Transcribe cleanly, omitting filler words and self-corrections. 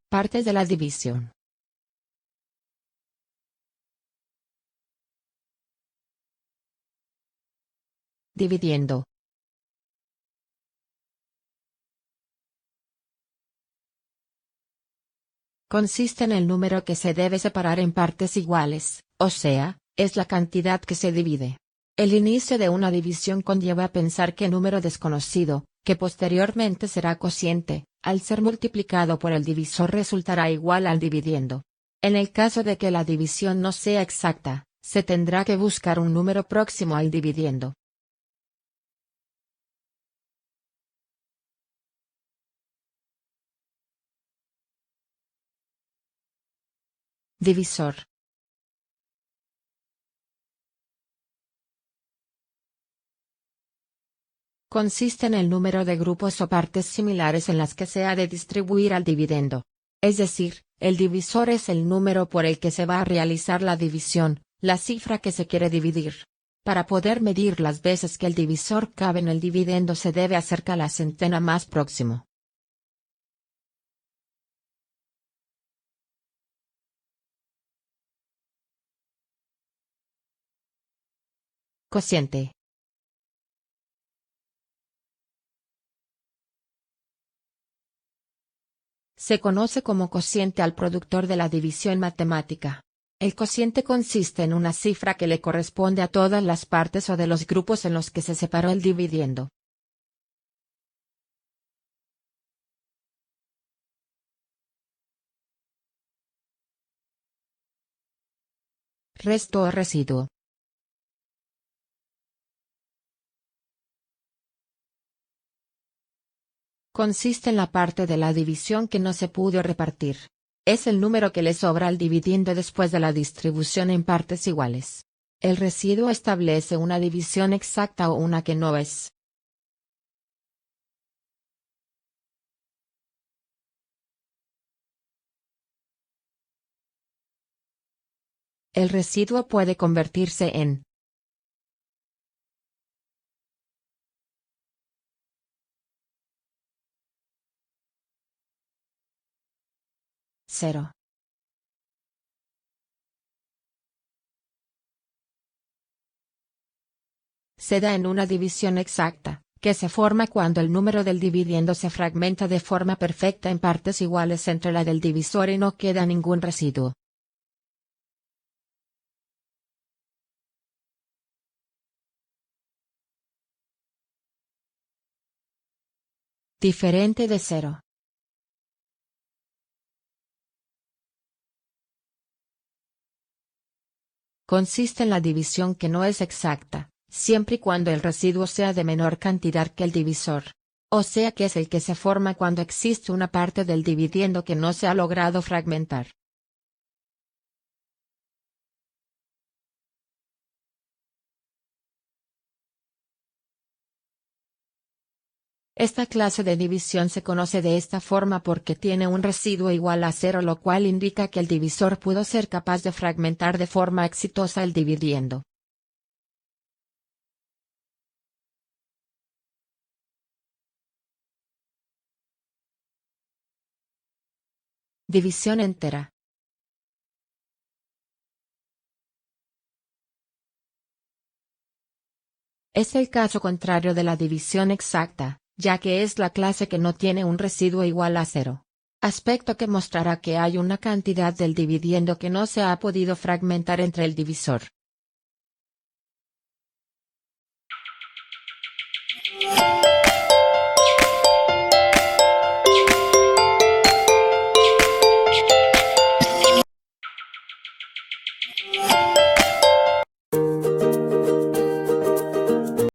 Partes de la división. Dividiendo. Consiste en el número que se debe separar en partes iguales, o sea, es la cantidad que se divide. El inicio de una división conlleva a pensar que número desconocido, que posteriormente será cociente, al ser multiplicado por el divisor resultará igual al dividiendo. En el caso de que la división no sea exacta, se tendrá que buscar un número próximo al dividiendo. Divisor. Consiste en el número de grupos o partes similares en las que se ha de distribuir al dividendo. Es decir, el divisor es el número por el que se va a realizar la división, la cifra que se quiere dividir. Para poder medir las veces que el divisor cabe en el dividendo se debe acercar a la centena más próximo. Cociente. Se conoce como cociente al productor de la división matemática. El cociente consiste en una cifra que le corresponde a todas las partes o de los grupos en los que se separó el dividiendo. Resto o residuo. Consiste en la parte de la división que no se pudo repartir. Es el número que le sobra al dividiendo después de la distribución en partes iguales. El residuo establece una división exacta o una que no es. El residuo puede convertirse en 0. Se da en una división exacta, que se forma cuando el número del dividiendo se fragmenta de forma perfecta en partes iguales entre la del divisor y no queda ningún residuo. Diferente de 0. Consiste en la división que no es exacta, siempre y cuando el residuo sea de menor cantidad que el divisor. O sea que es el que se forma cuando existe una parte del dividiendo que no se ha logrado fragmentar. Esta clase de división se conoce de esta forma porque tiene un residuo igual a 0, lo cual indica que el divisor pudo ser capaz de fragmentar de forma exitosa el dividiendo. División entera. Es el caso contrario de la división exacta, ya que es la clase que no tiene un residuo igual a 0. Aspecto que mostrará que hay una cantidad del dividiendo que no se ha podido fragmentar entre el divisor.